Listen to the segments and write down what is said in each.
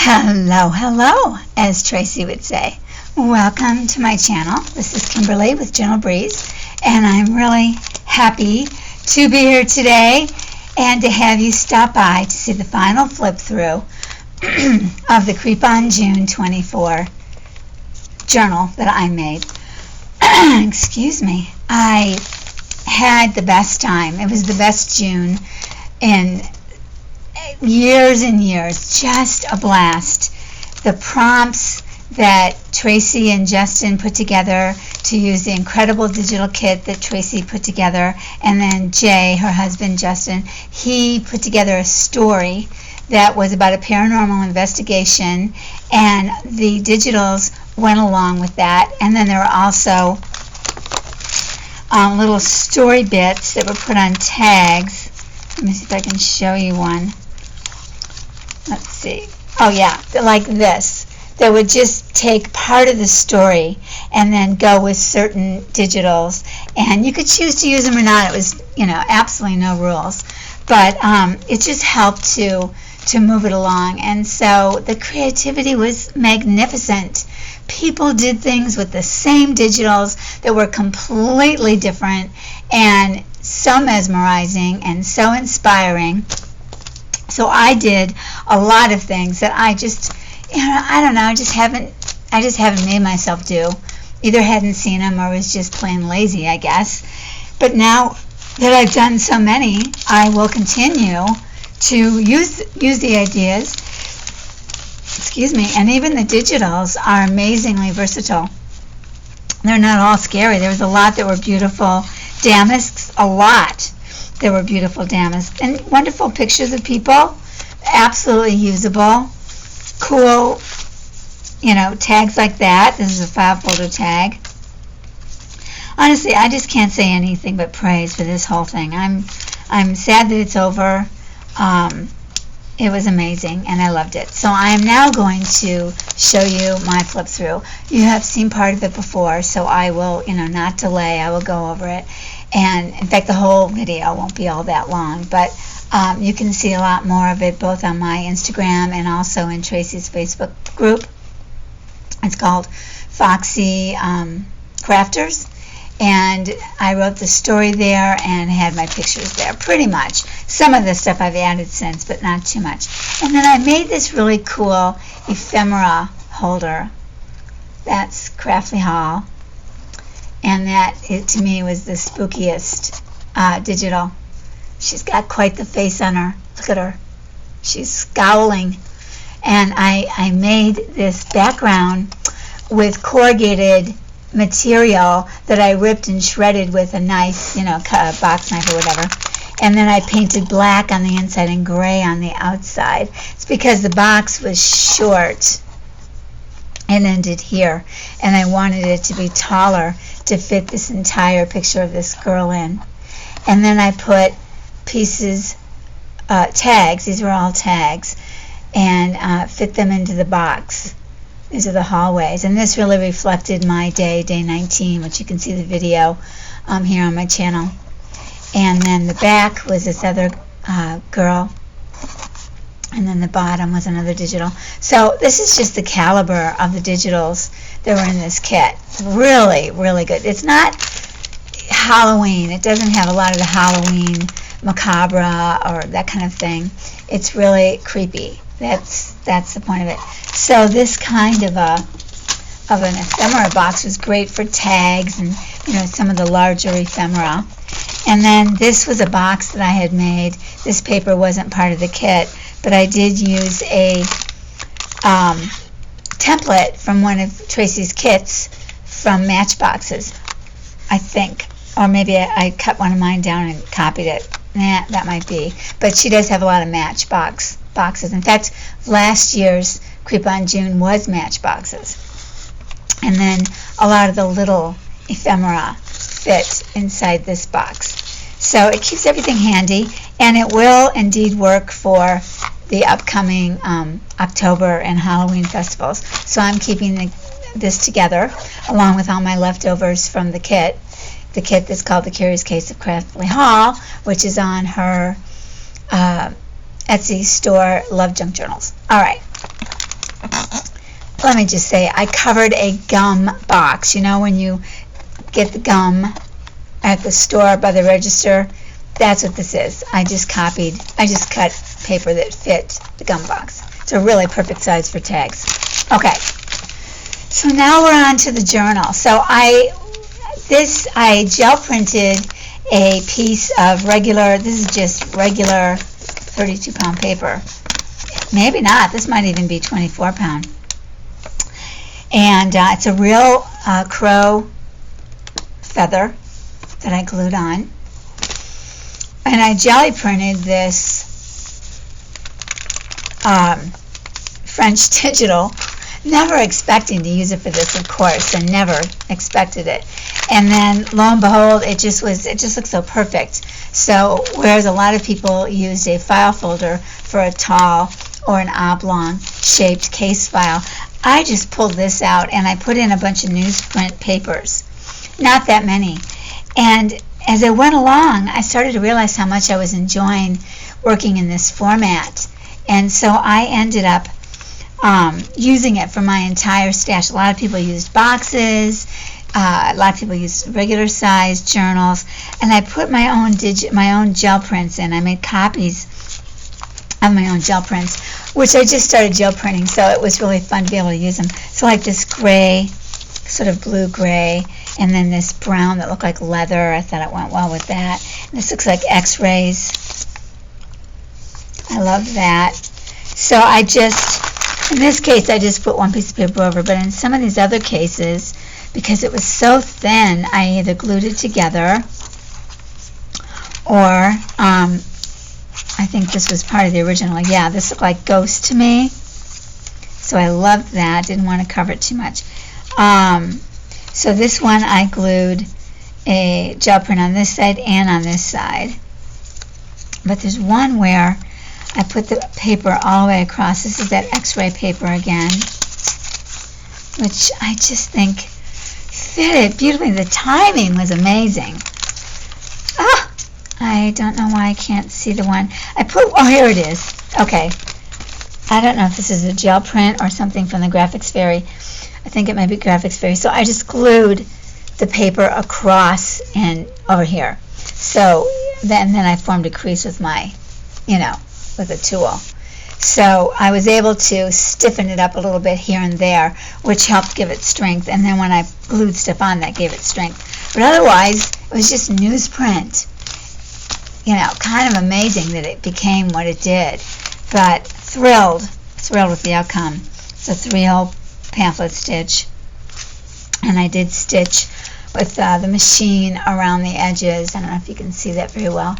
Hello, hello, as Tracy would say. Welcome to my channel. This is Kimberly with Gentle Breeze, and I'm really happy to be here today and to have you stop by to see the final flip through of the Creep on June 24 journal that I made. Excuse me. I had the best time. It was the best June in years and years. Just a blast. The prompts that Tracy and Justin put together to use the incredible digital kit that Tracy put together, and then Jay, her husband Justin, he put together a story that was about a paranormal investigation, and the digitals went along with that. And then there were also little story bits that were put on tags. Let me see if I can show you one. Let's see. Oh yeah, like this. That would just take part of the story and then go with certain digitals, and you could choose to use them or not. It was, absolutely no rules, but it just helped to move it along. And so the creativity was magnificent. People did things with the same digitals that were completely different and so mesmerizing and so inspiring. So I did a lot of things that I just, I don't know, I just haven't made myself do. Either hadn't seen them or was just plain lazy, I guess. But now that I've done so many, I will continue to use the ideas. Excuse me. And even the digitals are amazingly versatile. They're not all scary. There was a lot that were beautiful damasks, a lot. There were beautiful damasks and wonderful pictures of people, absolutely usable, cool, tags like that. This is a file folder tag. Honestly, I just can't say anything but praise for this whole thing. I'm sad that it's over. It was amazing, and I loved it. So I am now going to show you my flip through. You have seen part of it before, so I will, not delay. I will go over it. And in fact, the whole video won't be all that long, but you can see a lot more of it both on my Instagram and also in Tracy's Facebook group. It's called Foxy Crafters, and I wrote the story there and had my pictures there, pretty much. Some of the stuff I've added since, but not too much. And then I made this really cool ephemera holder. That's Crafty Hall. And that, to me, was the spookiest digital. She's got quite the face on her. Look at her. She's scowling. And I made this background with corrugated material that I ripped and shredded with a nice, box knife or whatever. And then I painted black on the inside and gray on the outside. It's because the box was short and ended here, and I wanted it to be taller to fit this entire picture of this girl in. And then I put pieces, tags, these were all tags, and fit them into the box. These are the hallways, and this really reflected my day 19, which you can see the video here on my channel. And then the back was this other girl, and then the bottom was another digital. So this is just the caliber of the digitals that were in this kit. Really, really good. It's not Halloween. It doesn't have a lot of the Halloween macabre or that kind of thing. It's really creepy. That's the point of it. So this kind of an ephemera box was great for tags and some of the larger ephemera. And then this was a box that I had made. This paper wasn't part of the kit, but I did use a template from one of Tracy's kits from Matchboxes, I think. Or maybe I cut one of mine down and copied it. Nah, that might be. But she does have a lot of Matchbox boxes. In fact, last year's Creep on June was Matchboxes. And then a lot of the little ephemera fit inside this box. So it keeps everything handy, and it will indeed work for the upcoming October and Halloween festivals. So I'm keeping this together along with all my leftovers from the kit that's called The Curious Case of Crafty Hall, which is on her Etsy store, Love Junk Journals. All right. let me just say, I covered a gum box. You know when you get the gum at the store by the register? That's what this is. I just cut paper that fit the gum box. It's a really perfect size for tags. Okay, so now we're on to the journal. So I gel printed a piece of regular, this is just regular 32-pound paper. Maybe not, this might even be 24-pound. And it's a real crow feather that I glued on. And I jelly printed this French digital, never expecting to use it for this, of course, and never expected it. And then, lo and behold, it just looks so perfect. So, whereas a lot of people used a file folder for a tall or an oblong shaped case file, I just pulled this out and I put in a bunch of newsprint papers. Not that many. And as I went along, I started to realize how much I was enjoying working in this format. And so I ended up using it for my entire stash. A lot of people used boxes. A lot of people used regular size journals. And I put my own gel prints in. I made copies of my own gel prints, which I just started gel printing, so it was really fun to be able to use them. So like this gray, sort of blue-gray, and then this brown that looked like leather. I thought it went well with that. And this looks like x-rays. I love that. So I just, in this case, I just put one piece of paper over, but in some of these other cases, because it was so thin, I either glued it together or I think this was part of the original. Yeah, this looked like ghost to me. So I loved that. Didn't want to cover it too much. So this one I glued a gel print on this side and on this side. But there's one where I put the paper all the way across. This is that x-ray paper again, which I just think fitted beautifully. The timing was amazing. I don't know why I can't see the one. Oh, here it is. Okay. I don't know if this is a gel print or something from the Graphics Fairy. I think it might be Graphics Fairy. So I just glued the paper across and over here. So then I formed a crease with my, with a tool. So I was able to stiffen it up a little bit here and there, which helped give it strength. And then when I glued stuff on, that gave it strength. But otherwise, it was just newsprint. Kind of amazing that it became what it did, but thrilled with the outcome. It's a 3-hole pamphlet stitch, and I did stitch with the machine around the edges. I don't know if you can see that very well,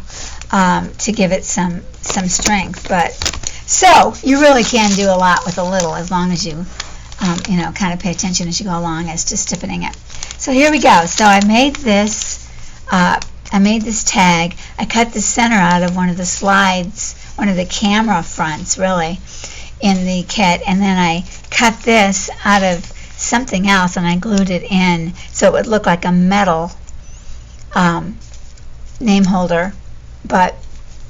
to give it some strength. But so you really can do a lot with a little, as long as you kind of pay attention as you go along as to stiffening it. So here we go. So I made this tag. I cut the center out of one of the slides, one of the camera fronts, really, in the kit, and then I cut this out of something else and I glued it in so it would look like a metal name holder, but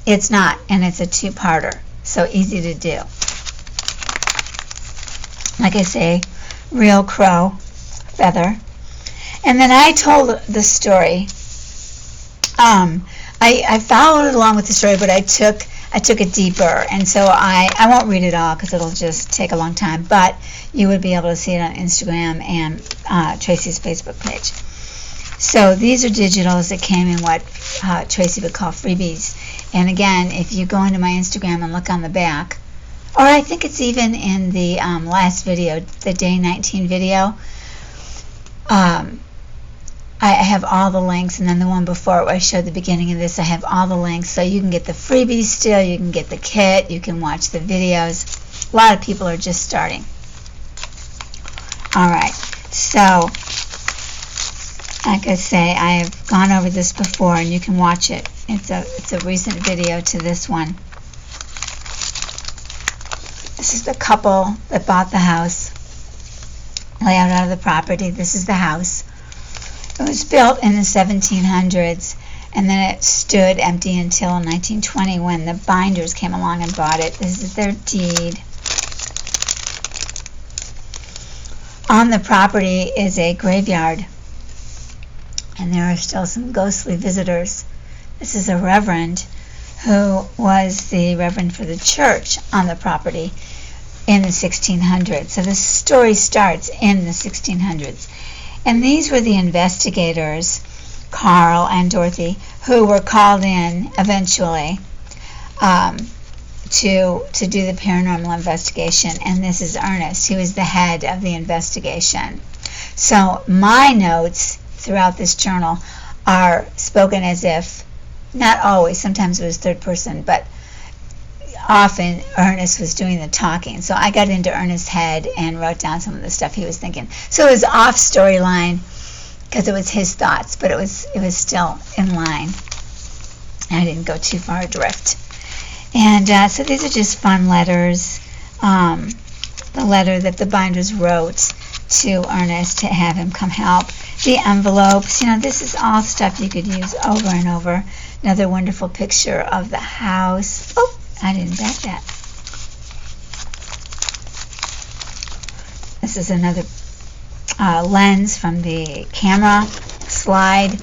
it's not, and it's a two-parter, so easy to do. Like I say, real crow feather. And then I told the story. I followed along with the story, but I took it deeper, and so I won't read it all because it'll just take a long time, but you would be able to see it on Instagram and Tracy's Facebook page. So these are digitals that came in what Tracy would call freebies. And again, if you go into my Instagram and look on the back, or I think it's even in the last video, the day 19 video, I have all the links, and then the one before where I showed the beginning of this, I have all the links, so you can get the freebies still, you can get the kit, you can watch the videos. A lot of people are just starting. Alright, so like I say, I have gone over this before, and you can watch it. It's a recent video to this one. This is the couple that bought the house. Layout out of the property. This is the house. It was built in the 1700s, and then it stood empty until 1920 when the binders came along and bought it. This is their deed. On the property is a graveyard, and there are still some ghostly visitors. This is a reverend who was the reverend for the church on the property in the 1600s. So the story starts in the 1600s. And these were the investigators, Carl and Dorothy, who were called in eventually to do the paranormal investigation. And this is Ernest, who is the head of the investigation. So my notes throughout this journal are spoken as if, not always, sometimes it was third person, but often Ernest was doing the talking. So I got into Ernest's head and wrote down some of the stuff he was thinking. So it was off storyline because it was his thoughts, but it was still in line. I didn't go too far adrift. And so these are just fun letters. The letter that the binders wrote to Ernest to have him come help. The envelopes, this is all stuff you could use over and over. Another wonderful picture of the house. Oh, I didn't back that. This is another lens from the camera, slide,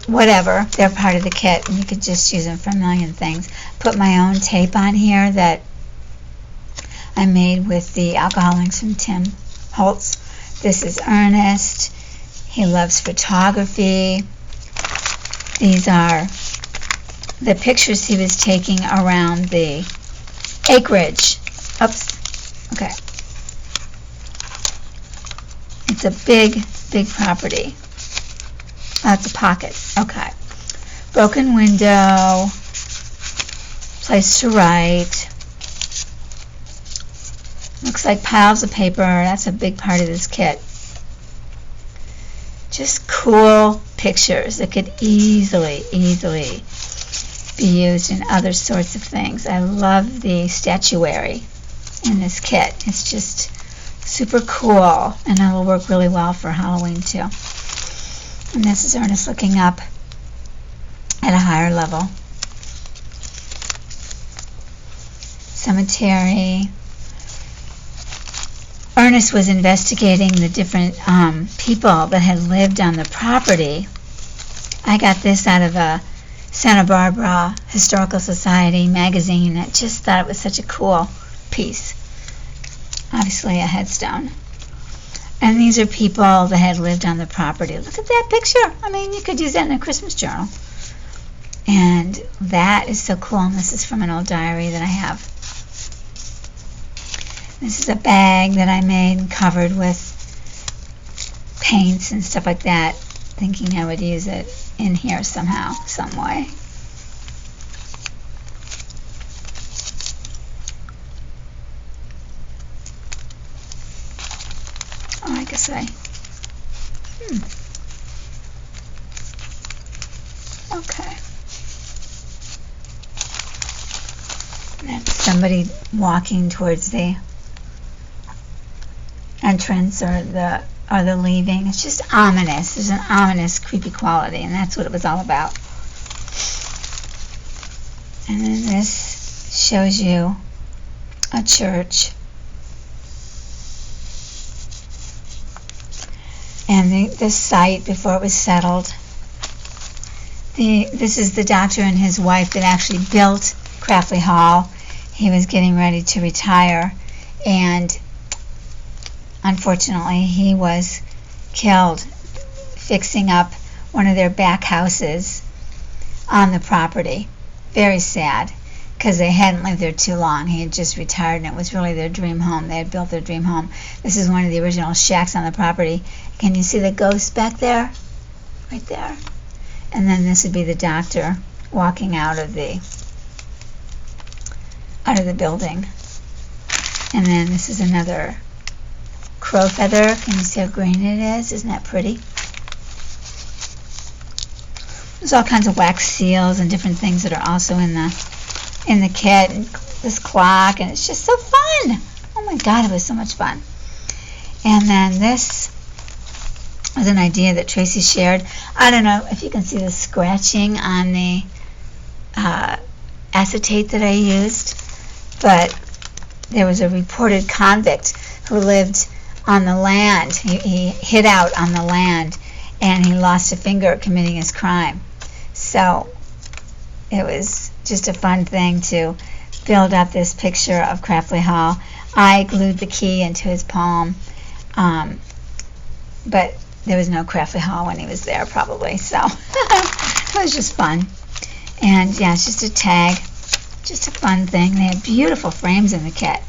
whatever. They're part of the kit, and you could just use them for a million things. Put my own tape on here that I made with the alcohol inks from Tim Holtz. This is Ernest. He loves photography. These are the pictures he was taking around the acreage. Oops. Okay. It's a big, big property. Lots of pockets. Okay. Broken window. Place to write. Looks like piles of paper. That's a big part of this kit. Just cool pictures that could easily be used in other sorts of things. I love the statuary in this kit. It's just super cool, and it'll work really well for Halloween too. And this is Ernest looking up at a higher level. Cemetery. Ernest was investigating the different people that had lived on the property. I got this out of a Santa Barbara Historical Society magazine. I just thought it was such a cool piece. Obviously a headstone. And these are people that had lived on the property. Look at that picture. I mean, you could use that in a Christmas journal. And that is so cool. And this is from an old diary that I have. This is a bag that I made and covered with paints and stuff like that, thinking I would use it in here somehow, some way. Oh, I guess Okay. And that's somebody walking towards the entrance or the leaving. It's just ominous. There's an ominous, creepy quality, and that's what it was all about. And then this shows you a church. And the site before it was settled. This is the doctor and his wife that actually built Crafty Hall. He was getting ready to retire, and unfortunately he was killed fixing up one of their back houses on the property. Very sad, because they hadn't lived there too long. He had just retired, and it was really their dream home. They had built their dream home. This is one of the original shacks on the property. Can you see the ghost back there? Right there. And then this would be the doctor walking out of the building. And then this is another crow feather. Can you see how green it is? Isn't that pretty? There's all kinds of wax seals and different things that are also in the kit. And this clock, and it's just so fun. Oh my God, it was so much fun. And then this was an idea that Tracy shared. I don't know if you can see the scratching on the acetate that I used, but there was a reported convict who lived on the land. He hid out on the land, and he lost a finger committing his crime. So it was just a fun thing to build up this picture of Crafty Hall. I glued the key into his palm, but there was no Crafty Hall when he was there, probably. So it was just fun. And yeah, it's just a tag, just a fun thing. They have beautiful frames in the kit.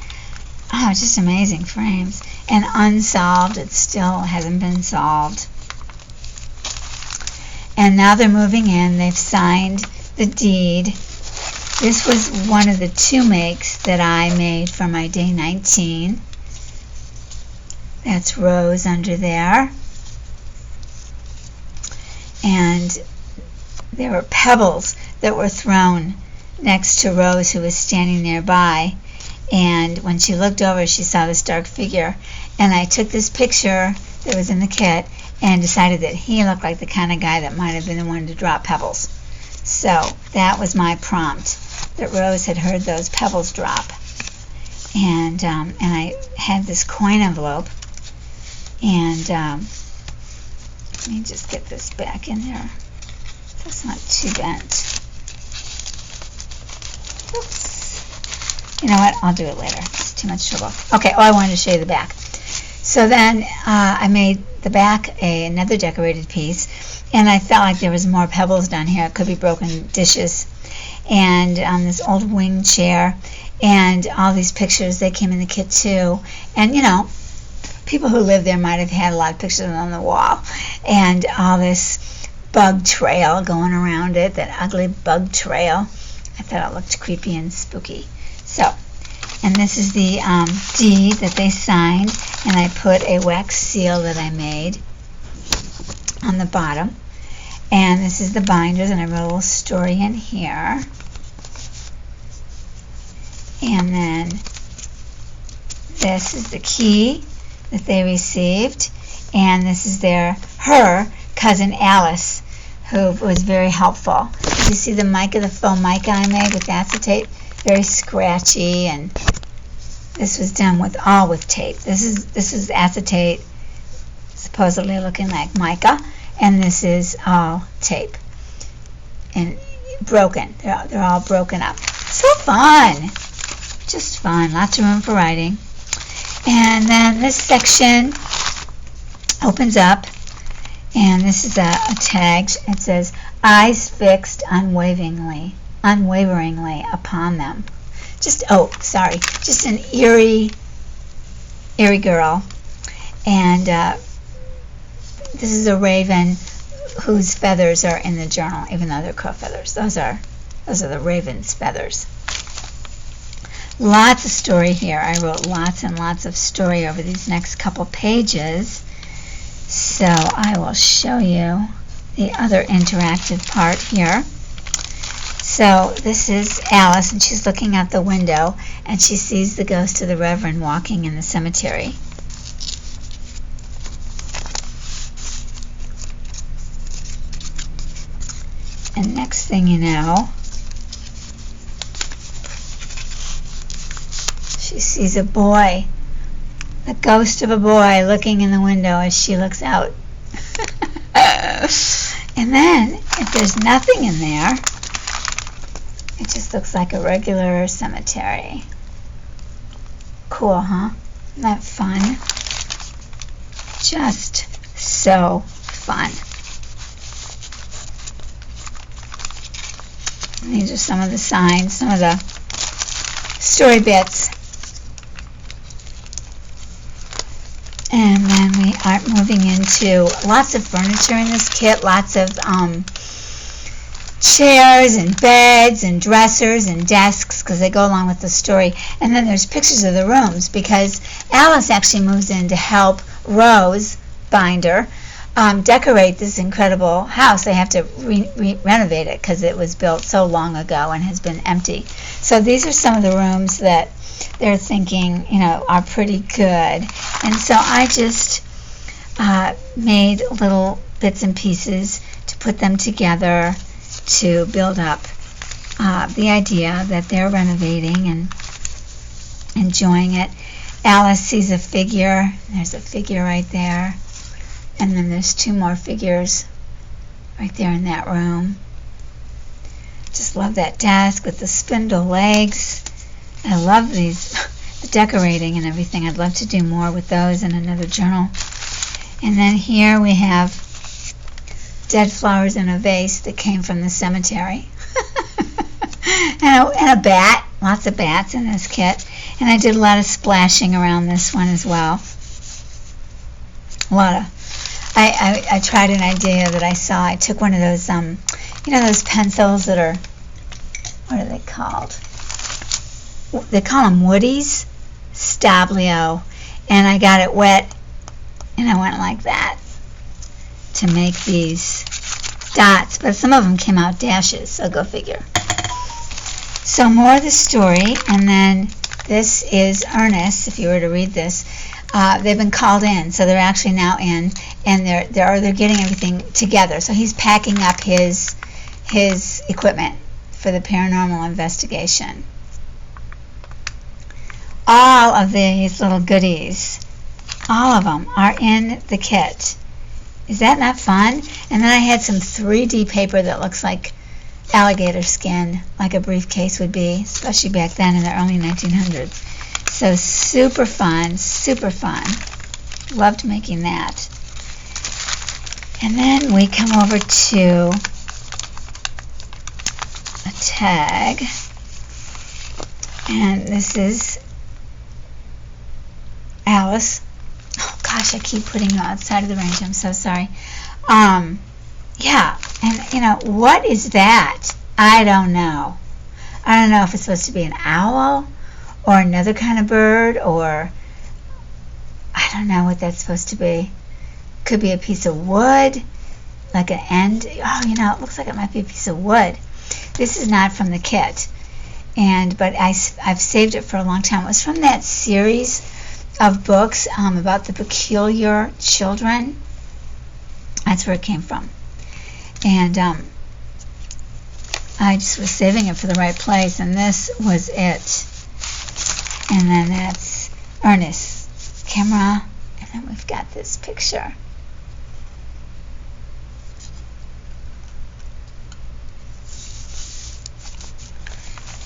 Oh, just amazing frames. And unsolved, it still hasn't been solved. And now they're moving in. They've signed the deed. This was one of the 2 makes that I made for my day 19. That's Rose under there. And there were pebbles that were thrown next to Rose, who was standing nearby. And when she looked over, she saw this dark figure. And I took this picture that was in the kit and decided that he looked like the kind of guy that might have been the one to drop pebbles. So that was my prompt, that Rose had heard those pebbles drop. And I had this coin envelope. And let me just get this back in there so it's not too bent. Oops. You know what? I'll do it later. It's too much trouble. Okay, I wanted to show you the back. So then I made the back another decorated piece, and I felt like there was more pebbles down here. It could be broken dishes. And this old wing chair, and all these pictures, they came in the kit too. And, you know, people who lived there might have had a lot of pictures on the wall. And all this bug trail going around it, that ugly bug trail. I thought it looked creepy and spooky. So, and this is the deed that they signed, and I put a wax seal that I made on the bottom. And this is the binders, and I wrote a little story in here. And then this is the key that they received, and this is her cousin Alice, who was very helpful. You see the mica, the faux mica I made with acetate? Very scratchy, and this was done with tape. This is acetate, supposedly looking like mica, and this is all tape and broken. They're all broken up. So fun, just fun. Lots of room for writing. And then this section opens up, and this is a tag. It says, "Eyes fixed unwaveringly upon them." Just an eerie girl. And this is a raven whose feathers are in the journal, even though they're crow feathers. Those are the raven's feathers. Lots of story here. I wrote lots and lots of story over these next couple pages. So I will show you the other interactive part here. So this is Alice, and she's looking out the window, and she sees the ghost of the Reverend walking in the cemetery. And next thing you know, she sees a boy, the ghost of a boy, looking in the window as she looks out. And then, if there's nothing in there, it just looks like a regular cemetery. Cool, huh? Isn't that fun? Just so fun. And these are some of the signs, some of the story bits. And then we are moving into lots of furniture in this kit, lots of chairs and beds and dressers and desks, because they go along with the story. And then there's pictures of the rooms, because Alice actually moves in to help Rose Binder decorate this incredible house. They have to renovate it because it was built so long ago and has been empty. So these are some of the rooms that they're thinking, are pretty good. And so I just made little bits and pieces to put them together to build up the idea that they're renovating and enjoying it. Alice sees a figure. There's a figure right there. And then there's 2 more figures right there in that room. Just love that desk with the spindle legs. I love these, the decorating and everything. I'd love to do more with those in another journal. And then here we have dead flowers in a vase that came from the cemetery. and a bat. Lots of bats in this kit. And I did a lot of splashing around this one as well. A lot of... I tried an idea that I saw. I took one of those, those pencils that are, what are they called? They call them Woodies, Stablio, and I got it wet, and I went like that to make these dots, but some of them came out dashes, so go figure. So more of the story, and then this is Ernest, if you were to read this. They've been called in, so they're actually now in, and they're getting everything together. So he's packing up his equipment for the paranormal investigation. All of these little goodies, all of them are in the kit. Is that not fun? And then I had some 3D paper that looks like alligator skin, like a briefcase would be, especially back then in the early 1900s. So super fun, super fun. Loved making that. And then we come over to a tag. And this is Alice. Oh gosh, I keep putting you outside of the range. I'm so sorry. Yeah, and what is that? I don't know. I don't know if it's supposed to be an owl or another kind of bird, or I don't know what that's supposed to be. Could be a piece of wood, like an end. Oh, it looks like it might be a piece of wood. This is not from the kit, but I've saved it for a long time. It was from that series of books about the peculiar children. That's where it came from. And I just was saving it for the right place, and this was it. And then that's Ernest's camera, and then we've got this picture.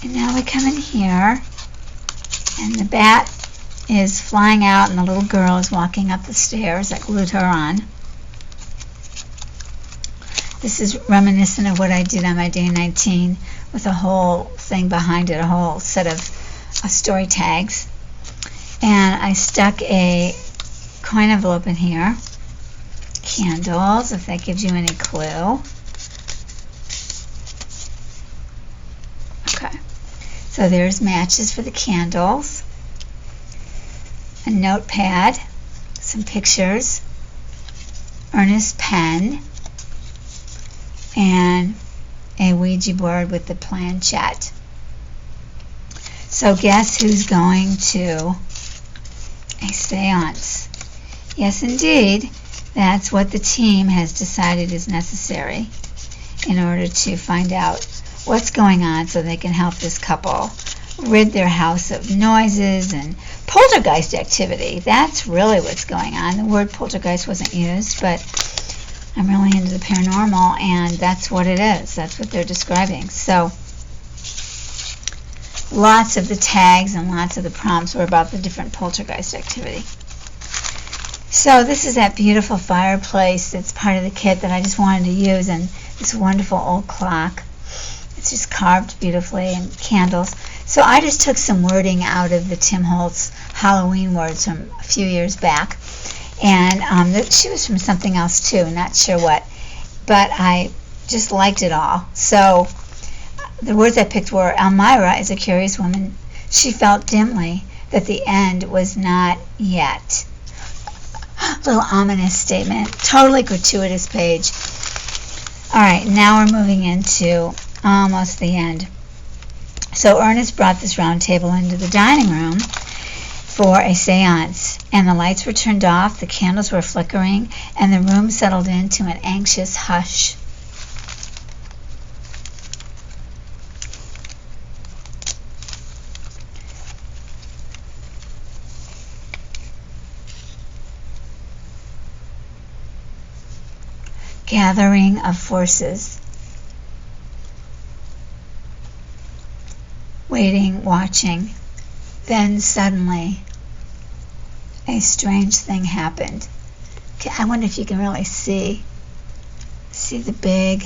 And now we come in here, and the bat is flying out, and the little girl is walking up the stairs. I glued her on. This is reminiscent of what I did on my day 19 with a whole thing behind it, a whole set of story tags. And I stuck a coin envelope in here. Candles, if that gives you any clue. Okay. So there's matches for the candles. A notepad, some pictures, Ernest's pen, and a Ouija board with the planchette. So guess who's going to a seance? Yes, indeed, that's what the team has decided is necessary in order to find out what's going on so they can help this couple rid their house of noises and poltergeist activity. That's really what's going on. The word poltergeist wasn't used, but I'm really into the paranormal, and that's what it is. That's what they're describing. So lots of the tags and lots of the prompts were about the different poltergeist activity. So this is that beautiful fireplace that's part of the kit that I just wanted to use, and this wonderful old clock. It's just carved beautifully, and candles. So I just took some wording out of the Tim Holtz Halloween words from a few years back. And she was from something else too, not sure what. But I just liked it all. So the words I picked were, Elmira is a curious woman. She felt dimly that the end was not yet. Little ominous statement. Totally gratuitous page. All right, now we're moving into almost the end. So Ernest brought this round table into the dining room for a seance, and the lights were turned off, the candles were flickering, and the room settled into an anxious hush. gathering of forces, waiting, watching. Then suddenly a strange thing happened. Okay, I wonder if you can really see the big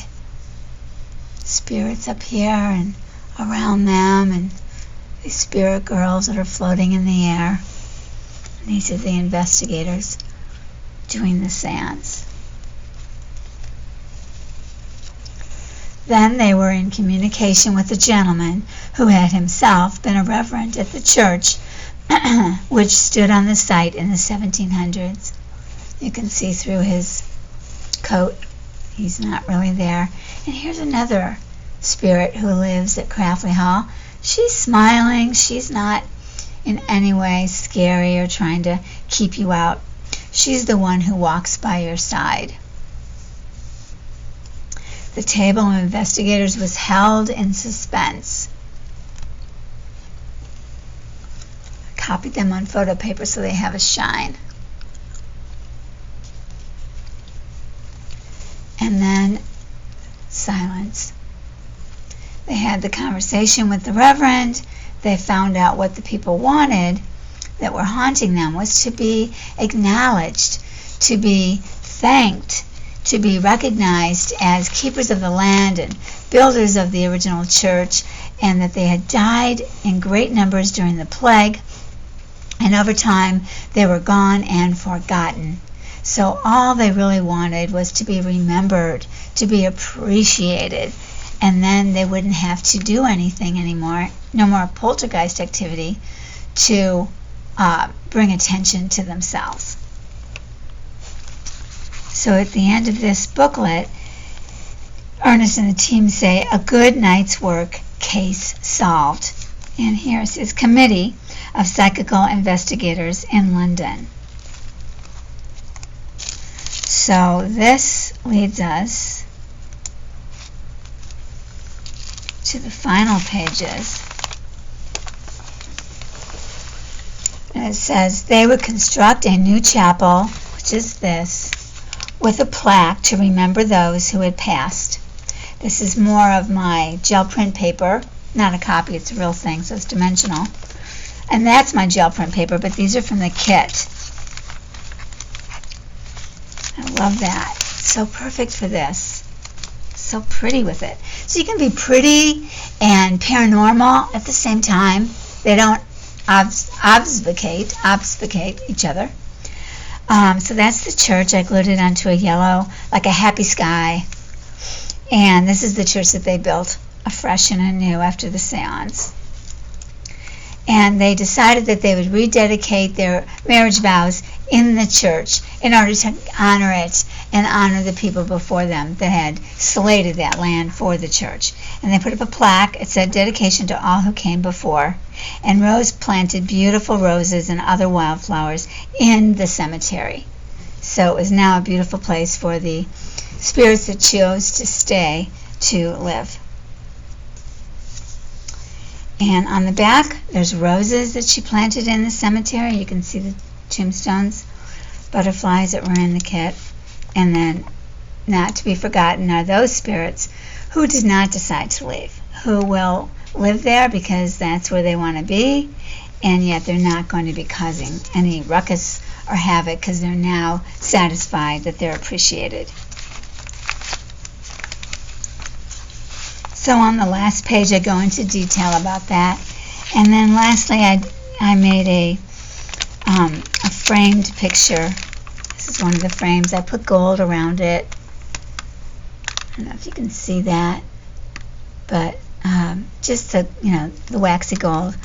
spirits up here and around them, and these spirit girls that are floating in the air. And these are the investigators doing the seance. Then they were in communication with a gentleman who had himself been a reverend at the church which stood on the site in the 1700s. You can see through his coat. He's not really there. And here's another spirit who lives at Crafty Hall. She's smiling. She's not in any way scary or trying to keep you out. She's the one who walks by your side. The table of investigators was held in suspense. I copied them on photo paper so they have a shine. And then silence. They had the conversation with the Reverend. They found out what the people wanted that were haunting them was to be acknowledged, to be thanked, to be recognized as keepers of the land and builders of the original church, and that they had died in great numbers during the plague, and over time they were gone and forgotten. So all they really wanted was to be remembered, to be appreciated, and then they wouldn't have to do anything anymore, no more poltergeist activity to bring attention to themselves. So at the end of this booklet, Ernest and the team say, a good night's work, case solved. And here's his committee of psychical investigators in London. So this leads us to the final pages. And it says, they would construct a new chapel, which is this, with a plaque to remember those who had passed. This is more of my gel print paper, not a copy, it's a real thing, so it's dimensional. And that's my gel print paper, but these are from the kit. I love that. So perfect for this. So pretty with it. So you can be pretty and paranormal at the same time. They don't obfuscate each other. So that's the church. I glued it onto a yellow, like a happy sky. And this is the church that they built afresh and anew after the seance. And they decided that they would rededicate their marriage vows in the church in order to honor it and honor the people before them that had slated that land for the church. And they put up a plaque. It said, dedication to all who came before. And Rose planted beautiful roses and other wildflowers in the cemetery. So it was now a beautiful place for the spirits that chose to stay to live. And on the back, there's roses that she planted in the cemetery. You can see the tombstones, butterflies that were in the kit. And then, not to be forgotten, are those spirits who did not decide to leave, who will live there because that's where they want to be, and yet they're not going to be causing any ruckus or havoc because they're now satisfied that they're appreciated. So on the last page, I go into detail about that. And then lastly, I made a framed picture. This is one of the frames. I put gold around it. I don't know if you can see that, but just the waxy gold.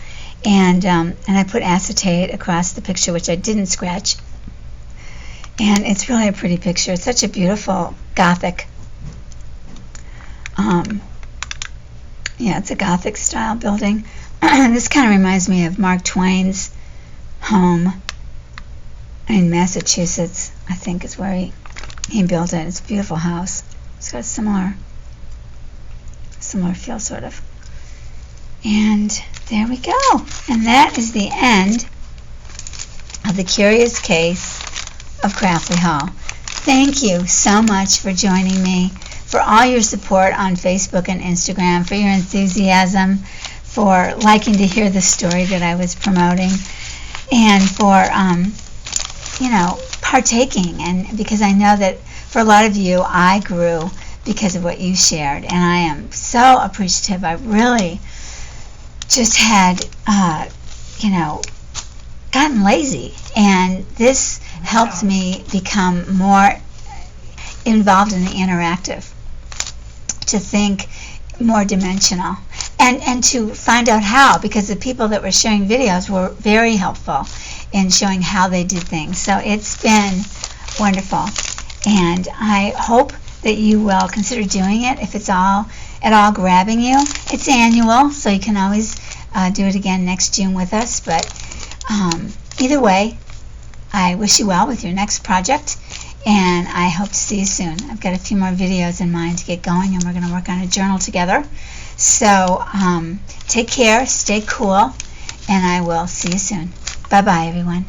And I put acetate across the picture, which I didn't scratch. And it's really a pretty picture. It's such a beautiful Gothic. It's a Gothic style building. This kind of reminds me of Mark Twain's home in Massachusetts. I think is where he built it. It's a beautiful house. It's got a similar feel, sort of. And there we go. And that is the end of the curious case of Crafty Hall. thank you so much for joining me, for all your support on Facebook and Instagram, for your enthusiasm, for liking to hear the story that I was promoting, and for, partaking. And because I know that for a lot of you, I grew because of what you shared, and I am so appreciative. I really just had, gotten lazy, and this helps me become more involved in the interactive, to think more dimensional, and to find out how, because the people that were sharing videos were very helpful in showing how they did things. So it's been wonderful, and I hope that you will consider doing it if it's at all grabbing you. It's annual, so you can always do it again next June with us, but either way, I wish you well with your next project, and I hope to see you soon. I've got a few more videos in mind to get going, and we're going to work on a journal together. So take care, stay cool, and I will see you soon. Bye-bye, everyone.